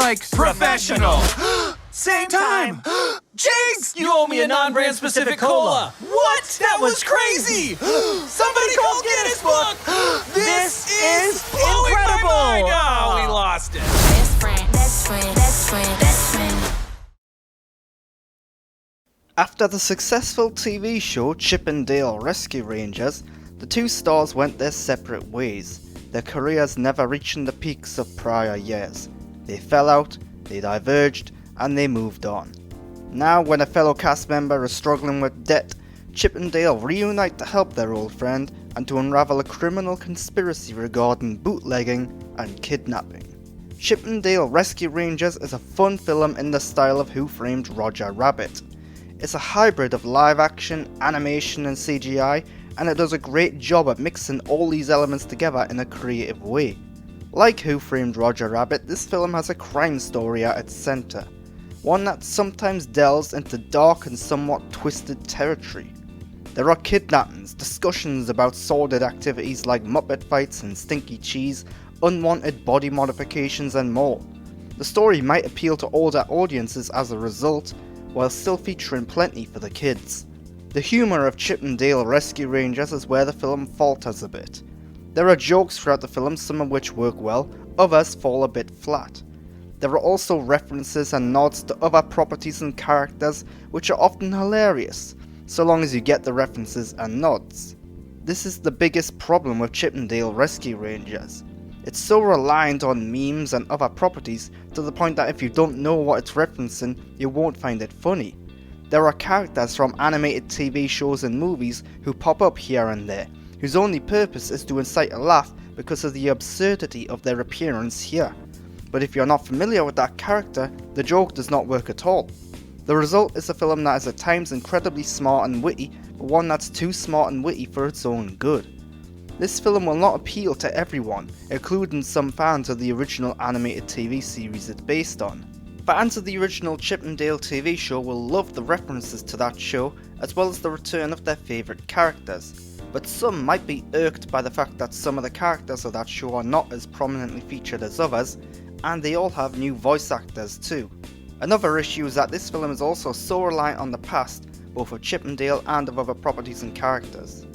like professional. Same time. Jinx! You owe me a non-brand specific cola. What? That was crazy. Somebody call Guinness Book. This is incredible. Oh, we lost it. Best friend, best friend, best friend, best friend. After the successful TV show Chip 'n Dale Rescue Rangers, the two stars went their separate ways, their careers never reaching the peaks of prior years. They fell out, they diverged, and they moved on. Now, when a fellow cast member is struggling with debt, Chip and Dale reunite to help their old friend and to unravel a criminal conspiracy regarding bootlegging and kidnapping. Chip 'n Dale Rescue Rangers is a fun film in the style of Who Framed Roger Rabbit. It's a hybrid of live action, animation and CGI, and it does a great job at mixing all these elements together in a creative way. Like Who Framed Roger Rabbit, this film has a crime story at its centre, one that sometimes delves into dark and somewhat twisted territory. There are kidnappings, discussions about sordid activities like Muppet fights and stinky cheese, unwanted body modifications and more. The story might appeal to older audiences as a result, while still featuring plenty for the kids. The humour of Chip 'n Dale Rescue Rangers is where the film falters a bit. There are jokes throughout the film, some of which work well, others fall a bit flat. There are also references and nods to other properties and characters which are often hilarious, so long as you get the references and nods. This is the biggest problem with Chip 'n Dale Rescue Rangers. It's so reliant on memes and other properties to the point that if you don't know what it's referencing, you won't find it funny. There are characters from animated TV shows and movies who pop up here and there, whose only purpose is to incite a laugh because of the absurdity of their appearance here. But if you're not familiar with that character, the joke does not work at all. The result is a film that is at times incredibly smart and witty, but one that's too smart and witty for its own good. This film will not appeal to everyone, including some fans of the original animated TV series it's based on. Fans of the original Chip 'n Dale TV show will love the references to that show, as well as the return of their favourite characters. But some might be irked by the fact that some of the characters of that show are not as prominently featured as others, and they all have new voice actors too. Another issue is that this film is also so reliant on the past, both of Chip 'n Dale and of other properties and characters.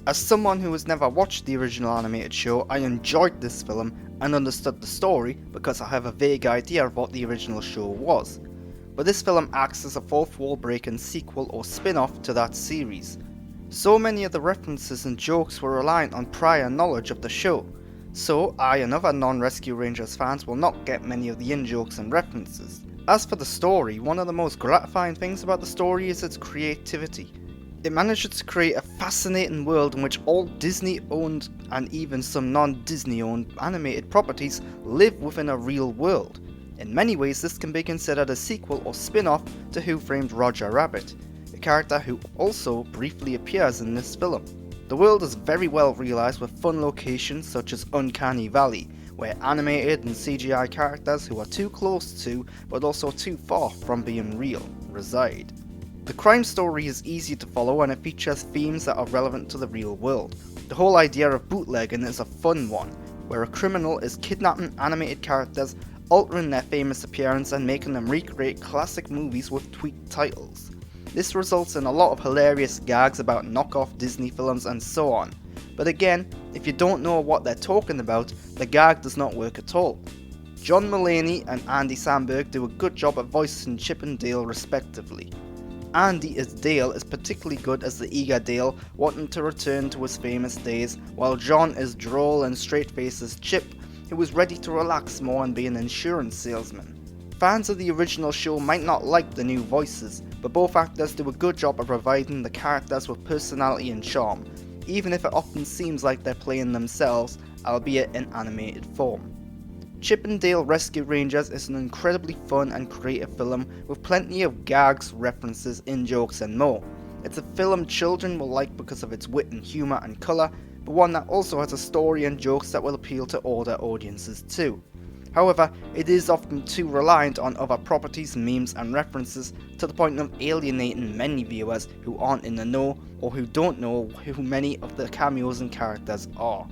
As someone who has never watched the original animated show, I enjoyed this film and understood the story because I have a vague idea of what the original show was. But this film acts as a fourth wall breaking sequel or spin-off to that series. So many of the references and jokes were reliant on prior knowledge of the show, so I and other non-Rescue Rangers fans will not get many of the in-jokes and references. As for the story, one of the most gratifying things about the story is its creativity. It manages to create a fascinating world in which all Disney-owned and even some non-Disney-owned animated properties live within a real world. In many ways, this can be considered a sequel or spin-off to Who Framed Roger Rabbit, a character who also briefly appears in this film. The world is very well realised with fun locations such as Uncanny Valley, where animated and CGI characters who are too close to, but also too far from being real, reside. The crime story is easy to follow and it features themes that are relevant to the real world. The whole idea of bootlegging is a fun one, where a criminal is kidnapping animated characters, altering their famous appearance and making them recreate classic movies with tweaked titles. This results in a lot of hilarious gags about knockoff Disney films and so on. But again, if you don't know what they're talking about, the gag does not work at all. John Mulaney and Andy Samberg do a good job at voicing Chip and Dale respectively. Andy as Dale is particularly good as the eager Dale wanting to return to his famous days, while John is droll and straight-faced as Chip, who is ready to relax more and be an insurance salesman. Fans of the original show might not like the new voices, but both actors do a good job of providing the characters with personality and charm, even if it often seems like they're playing themselves, albeit in animated form. Chip 'n Dale Rescue Rangers is an incredibly fun and creative film with plenty of gags, references, in-jokes and more. It's a film children will like because of its wit and humour and colour, but one that also has a story and jokes that will appeal to older audiences too. However, it is often too reliant on other properties, memes and references to the point of alienating many viewers who aren't in the know or who don't know who many of the cameos and characters are.